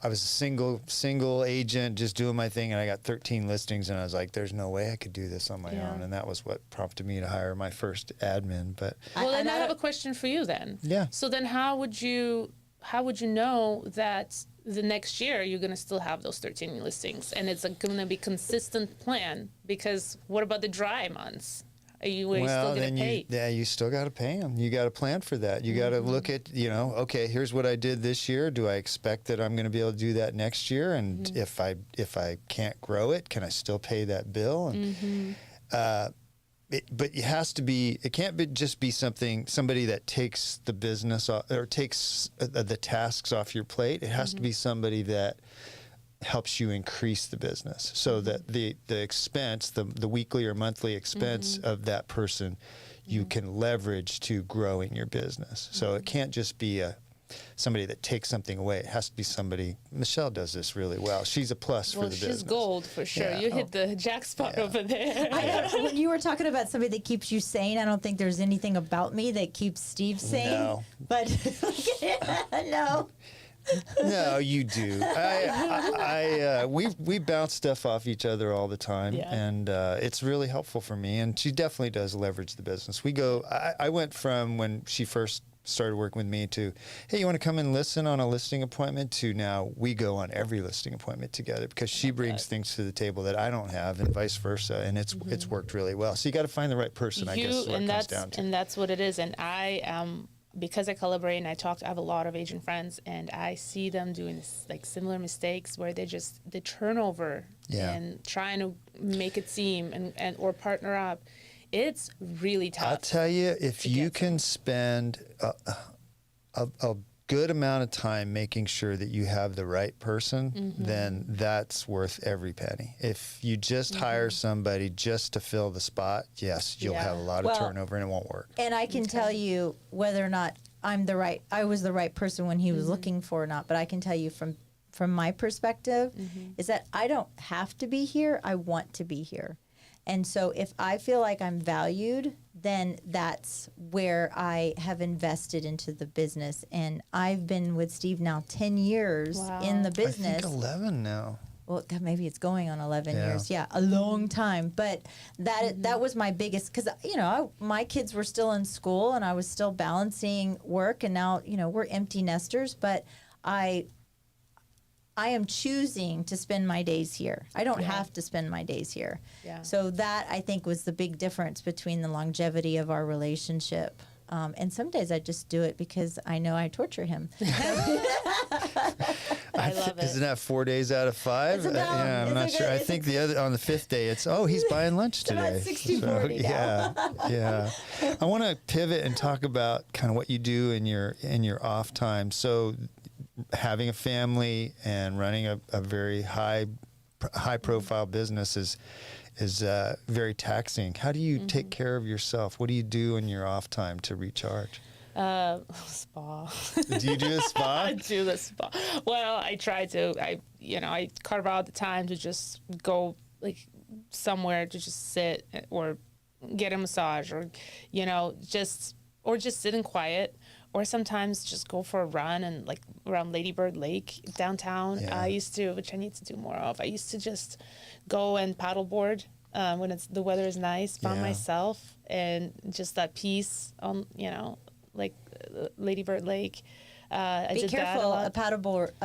I was a single agent just doing my thing, and I got 13 listings, and I was like, there's no way I could do this on my own. And that was what prompted me to hire my first admin. But well, then I have a question for you then. Yeah. So then how would you know that the next year you're going to still have those 13 listings and it's going to be consistent plan? Because what about the dry months? Are you still going to pay? You still got to pay them. You got to plan for that. You got to look at, okay, here's what I did this year. Do I expect that I'm going to be able to do that next year? And if I can't grow it, can I still pay that bill? And but it has to be. It can't just be somebody that takes the business off, or takes the tasks off your plate. It has to be somebody that helps you increase the business, so that the expense, the weekly or monthly expense of that person, you can leverage to growing your business. So it can't just be somebody that takes something away. It has to be somebody. Michelle does this really well. She's a plus for the business. She's gold for sure. Yeah. You hit the jackpot over there. When you were talking about somebody that keeps you sane, I don't think there's anything about me that keeps Steve sane. No. But no. No, you do. We bounce stuff off each other all the time, and it's really helpful for me. And she definitely does leverage the business. I went from when she first started working with me to, hey, you want to come and listen on a listing appointment, to now we go on every listing appointment together, because she brings things to the table that I don't have, and vice versa. And it's worked really well. So you got to find the right person, I guess is what it comes down to. And that's what it is. And I am. Because I collaborate and I have a lot of agent friends, and I see them doing similar mistakes where they turn over and trying to make it seem and or partner up. It's really tough. I'll tell you, if you can spend a good amount of time making sure that you have the right person, then that's worth every penny. If you just hire somebody just to fill the spot, yes, you'll have a lot of turnover and it won't work. And I can tell you whether or not I was the right person when he was looking for or not, but I can tell you from my perspective is that I don't have to be here. I want to be here. And so if I feel like I'm valued, then that's where I have invested into the business. And I've been with Steve now 10 years in the business. I think 11 now. Well, God, maybe it's going on 11 years. Yeah, a long time. But that was my biggest, because, my kids were still in school and I was still balancing work. And now, we're empty nesters. But I am choosing to spend my days here. I don't have to spend my days here. Yeah. So that, I think, was the big difference between the longevity of our relationship. And some days I just do it because I know I torture him. I love it. Isn't that 4 days out of 5? I'm not sure. I think on the 5th day, it's, he's buying lunch today. It's about 60-40 now. Yeah. I want to pivot and talk about kind of what you do in your off time. So having a family and running a very high profile business is very taxing. How do you take care of yourself? What do you do in your off time to recharge? Spa. Do you do a spa? I do the spa. Well, I try to. I carve out the time to just go somewhere to just sit or get a massage, or just sit in quiet. Or sometimes just go for a run and around Lady Bird Lake downtown. Yeah. I used to, which I need to do more of. I used to just go and paddleboard when the weather is nice by Yeah. myself, and just that peace on, like Lady Bird Lake. I Be did that a careful. lot. A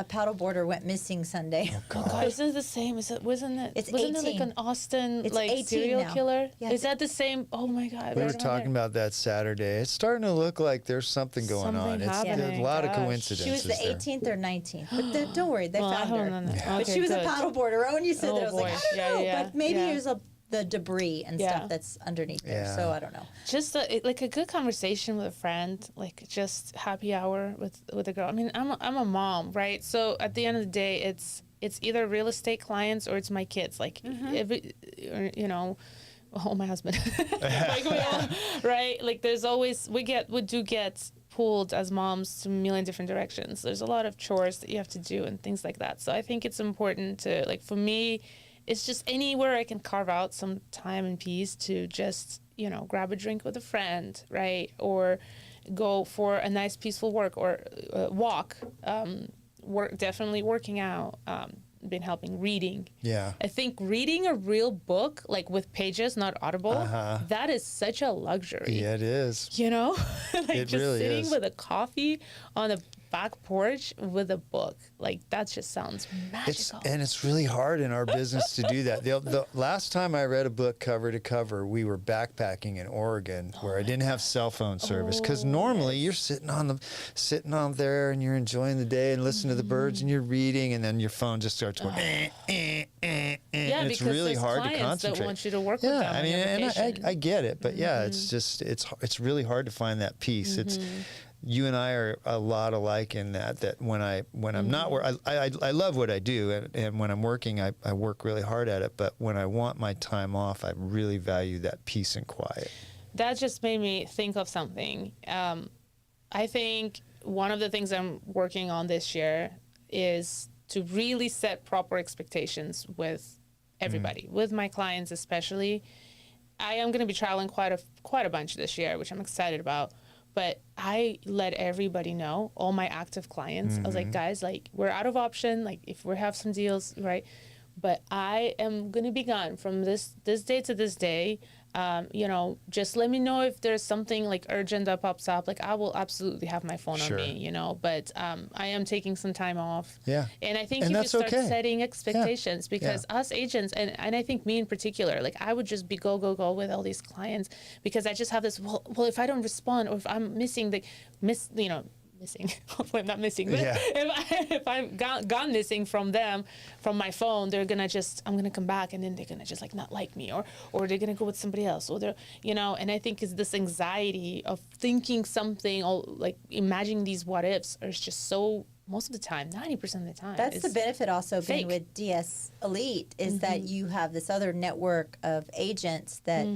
paddleboarder went missing Sunday. Oh God, isn't it the same? Wasn't it It's like 18. an Austin It's like 18 serial now. killer? Yeah. Is that the same? Oh my God. We right were around talking there. about that Saturday. It's starting to look like there's something going on. Something It's there's a happening, lot of gosh. coincidences She was the there. 18th or 19th, but don't worry, they Well, I found her. don't know. But Okay, she was good. a paddleboarder. Oh, and you said Oh, that, I was like, boy. I don't know, Yeah. but maybe Yeah. it was the debris and Yeah. stuff that's underneath there. Yeah. So I don't know. Just like a good conversation with a friend, like just happy hour with a girl. I mean, I'm a mom, right? So at the end of the day, it's either real estate clients or it's my kids. Like, or my husband. Like we all, right? Like there's always we do get pulled as moms to a million different directions. There's a lot of chores that you have to do and things like that. So I think it's important to, like, for me, it's just anywhere I can carve out some time and peace to just, grab a drink with a friend, right? Or go for a nice peaceful walk or walk. Definitely working out. Been helping reading. Yeah. I think reading a real book, like with pages, not audible, that is such a luxury. Yeah, it is. Like It just really sitting is. with a coffee on the back porch with a book, like that just sounds magical. It's really hard in our business to do that. The last time I read a book cover to cover, we were backpacking in Oregon where I didn't have cell phone service, because normally you're sitting on there and you're enjoying the day and listening to the birds and you're reading, and then your phone just starts going. Yeah, and it's because really there's hard to clients concentrate. that want you to work with them. I on mean, your and vacation. I get it, but yeah, it's just it's really hard to find that peace. It's you and I are a lot alike in that when I'm not I love what I do, and when I'm working I work really hard at it, but when I want my time off, I really value that peace and quiet. That just made me think of something. I think one of the things I'm working on this year is to really set proper expectations with everybody, with my clients especially. I am going to be traveling quite a bunch this year, which I'm excited about. But I let everybody know, all my active clients. I was like, guys, like, we're out of option. Like, if we have some deals, right? But I am going to be gone from this day to this day. Just let me know if there's something like urgent that pops up. Like, I will absolutely have my phone on me, But I am taking some time off. Yeah. And I think And you that's should start okay. setting expectations because us agents, and I think me in particular, like I would just be go with all these clients because I just have this, well, if I don't respond or if I'm missing missing. Hopefully I'm not missing. But if I'm gone missing from them, from my phone, I'm gonna come back and then they're gonna just like not like me or they're gonna go with somebody else or they're, and I think it's this anxiety of thinking something or like imagining these what ifs is just so, most of the time, 90% of the time. That's the benefit also being fake. with DS Elite is that you have this other network of agents that,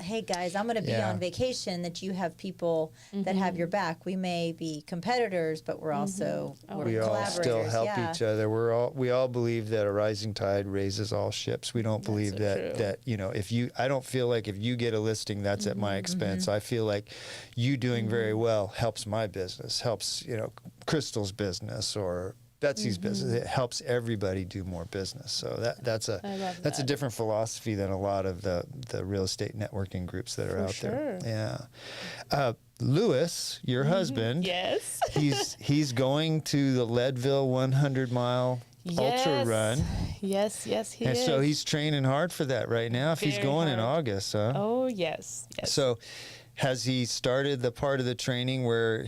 hey guys, I'm going to be on vacation, that you have people that have your back. We may be competitors, but we're also we're We all collaborators. still help each other. We all believe that a rising tide raises all ships. We don't believe so that true. I don't feel like if you get a listing, that's at my expense. I feel like you doing very well helps my business, helps, Crystal's business or Betsy's business. It helps everybody do more business. So that's a different philosophy than a lot of the real estate networking groups that are out there. Yeah. Lewis, your husband, Yes. he's going to the Leadville 100-mile ultra run. Yes, he And is. so he's training hard for that right now. If he's Very going in hard. August, huh? Oh, yes. So has he started the part of the training where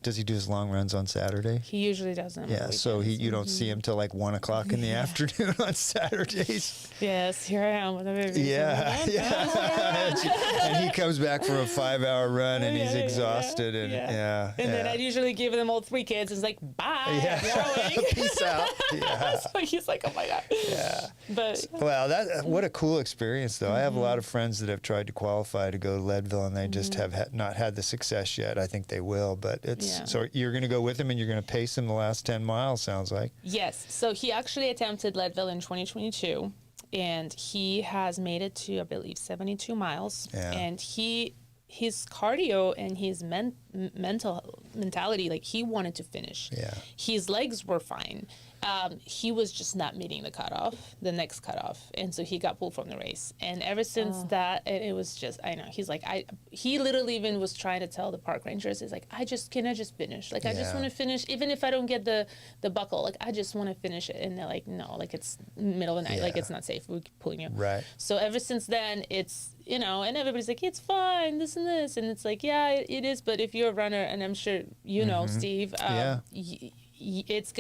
does he do his long runs on Saturday? He usually doesn't. Yeah, so you don't see him till like 1 o'clock in the afternoon on Saturdays. Yes, here I am with a baby. Yeah. And he comes back from a 5-hour run and he's exhausted and And then I usually give them all 3 kids. It's like, bye. I'm going. Peace out. Yeah. So he's like, oh my God. Yeah. But Wow, what a cool experience though. I have a lot of friends that have tried to qualify to go to Leadville and they just have not had the success yet. I think they will, but so you're going to go with him and you're going to pace him the last 10 miles, sounds like. yes, so he actually attempted Leadville in 2022, and he has made it to, I believe, 72 miles. Yeah. And his cardio and his mentality, like he wanted to finish. Yeah. His legs were fine. he was just not meeting the next cutoff. And so he got pulled from the race. And ever since that, it was just, I know, he's like, he literally even was trying to tell the park rangers, he's like, can I just finish? Like, I just want to finish, even if I don't get the buckle, like, I just want to finish it. And they're like, no, like, it's middle of the night, like, it's not safe, we're pulling you. Right. So ever since then, it's, you know, and everybody's like, it's fine, this and this. And it's like, yeah, it is. But if you're a runner, and I'm sure you know, Steve, it's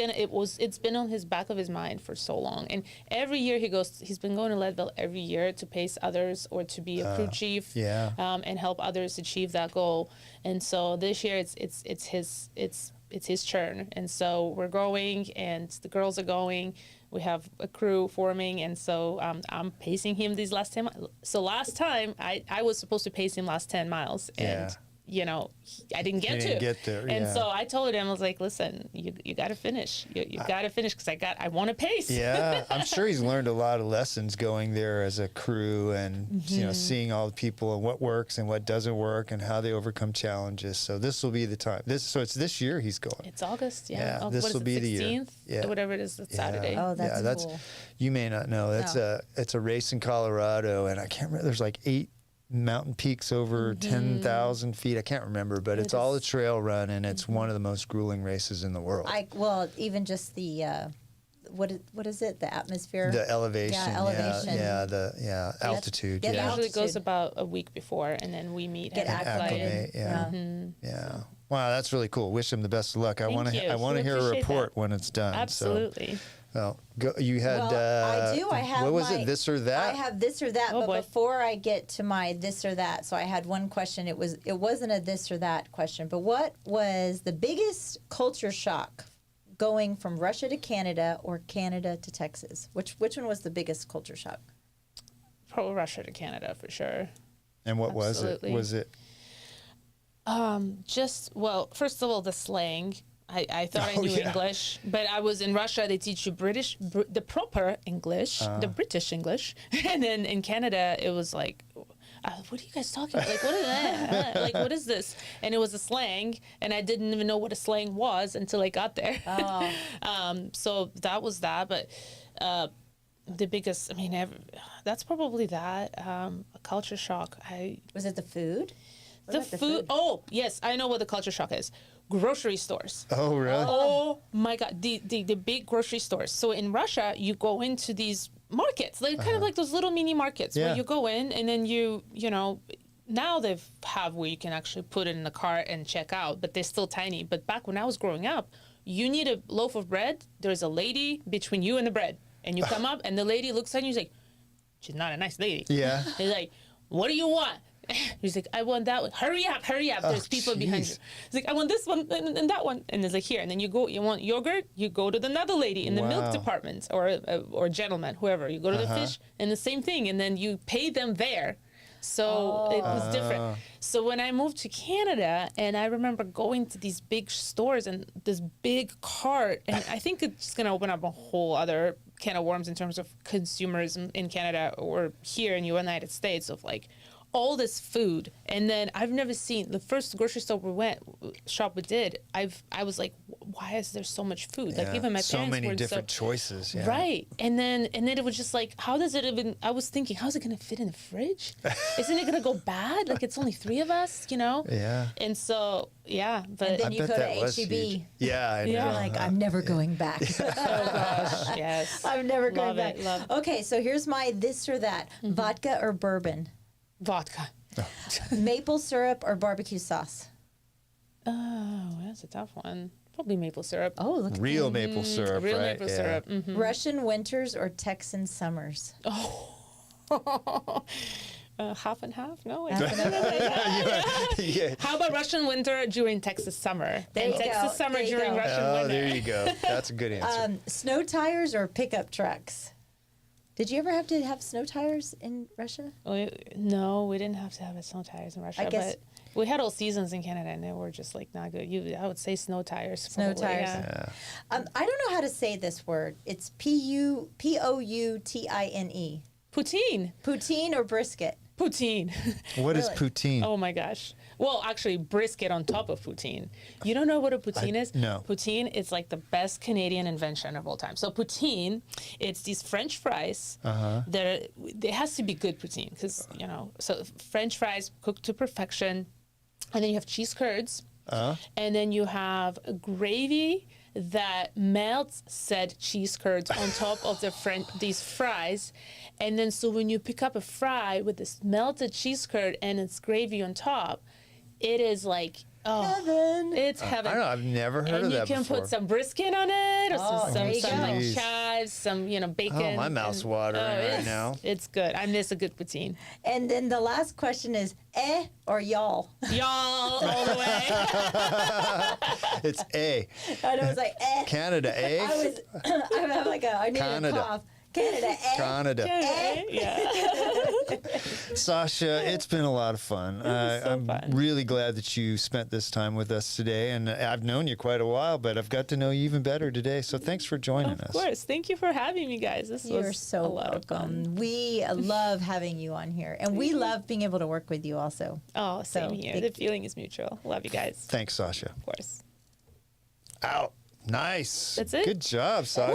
been on his back of his mind for so long. And every year he's been going to Leadville every year to pace others or to be a crew chief and help others achieve that goal. And so this year it's his turn. And so we're going, and the girls are going. We have a crew forming, and so I'm pacing him these last 10 miles. So last time, I was supposed to pace him last 10 miles, and you know, I didn't get there. Yeah. And so I told him, I was like, listen, you got to finish. You got to finish, because I want to pace. Yeah, I'm sure he's learned a lot of lessons going there as a crew, and you know, seeing all the people and what works and what doesn't work and how they overcome challenges. So this will be the time. So it's this year he's going. It's August, Yeah, this will be the year. Yeah, whatever it is, it's Saturday. Oh, that's cool. You may not know. It's a race in Colorado, and I can't remember. There's like 8 mountain peaks over 10,000 feet. I can't remember, but it's all a trail run, and it's one of the most grueling races in the world. Even just the what is it? The atmosphere, the elevation, Altitude. altitude. It usually goes about a week before, and then we meet Get and acclimated. Yeah. Wow, that's really cool. Wish him the best of luck. I want to hear a report when it's done. Absolutely. So. Well, you had. I do. I have. What was it? This or that? I have this or that. Oh, but boy. before I get to my this or that, so I had one question. It wasn't a this or that question. But what was the biggest culture shock going from Russia to Canada or Canada to Texas? Which one was the biggest culture shock? Probably Russia to Canada for sure. And what Absolutely. was it? First of all, the slang. I thought I knew English, but I was in Russia. They teach you the proper English, the British English, and then in Canada it was like, what are you guys talking about? Like, what is that? Like, what is this? And it was a slang, and I didn't even know what a slang was until I got there. So that was that, but the biggest, that's probably that, a culture shock. Was it the food? The food. Oh, yes, I know what the culture shock is. Grocery stores. Oh, really? Oh my God, the big grocery stores. So in Russia, you go into these markets, like kind of like those little mini markets where you go in, and then you know, now they have where you can actually put it in the cart and check out, but they're still tiny. But back when I was growing up, you need a loaf of bread. There's a lady between you and the bread, and you come up, and the lady looks at you, she's like, she's not a nice lady. Yeah. He's like, what do you want? He's like, I want that one. Hurry up. There's people behind you. He's like, I want this one and that one. And it's like, here. And then you want yogurt, you go to another lady in the milk department, or gentleman, whoever. You go to the fish, and the same thing. And then you pay them there. So it was different. So when I moved to Canada, and I remember going to these big stores and this big cart, and I think it's going to open up a whole other can of worms in terms of consumerism in Canada or here in the United States, of like, all this food. And then I've never seen the first grocery store we did. I was like, why is there so much food? Like, even my parents so many were different choices. Yeah. Right. And then it was just like, how does it even? I was thinking, how's it gonna fit in the fridge? Isn't it gonna go bad? Like, it's only 3 of us, you know? Yeah. And so but And then you go to H-E-B. Yeah, I know. You're like, I'm never going back. oh gosh, yes. I'm never going back. Love it. Okay, so here's my this or that. Vodka or bourbon? Vodka. Maple syrup or barbecue sauce? Oh, that's a tough one. Probably maple syrup. Oh, look at Real maple syrup, Real right? maple syrup. Russian winters or Texan summers? Half and half? No. Yeah. How about Russian winter during Texas summer? There you Texas go. summer There you during go. Russian Oh, winter. there you go. That's a good answer. Snow tires or pickup trucks? Did you ever have to have snow tires in Russia? No, we didn't have to have snow tires in Russia. I guess- but we had all seasons in Canada, and they were just like not good. I would say snow tires. Snow probably, tires. Yeah. I don't know how to say this word. It's Poutine. Poutine. Poutine or brisket? Poutine. What is Really? poutine? Oh my gosh. Well, actually, brisket on top of poutine. You don't know what a poutine is? no. Poutine is like the best Canadian invention of all time. So poutine, it's these French fries. It has to be good poutine because, you know, so French fries cooked to perfection. And then you have cheese curds. And then you have a gravy that melts said cheese curds on top of these fries. And then so when you pick up a fry with this melted cheese curd and its gravy on top, it is like, oh, Heaven. it's I heaven. don't know. I've never heard of And you that can before. put some brisket on it, or Oh, there you some go. like Jeez. chives, some bacon. Oh, my mouth's and- watering right it's- now. It's good. I miss a good poutine. And then the last question is, or y'all? Y'all all the way. It's A. And I was like, Canada, A. I have like I needed Canada. a cough. Canada, Canada. Yeah. Sasha, it's been a lot of fun. was so I'm fun. really glad that you spent this time with us today. And I've known you quite a while, but I've got to know you even better today. So thanks for joining Of us. course. Thank you for having me, guys. This You're was so a lot of fun. welcome. We love having you on here, and we love being able to work with you also. Oh, same So, here. thank The you. feeling is mutual. Love you guys. Thanks, Sasha. Of course. Out. Nice. That's it? Good job, Sasha.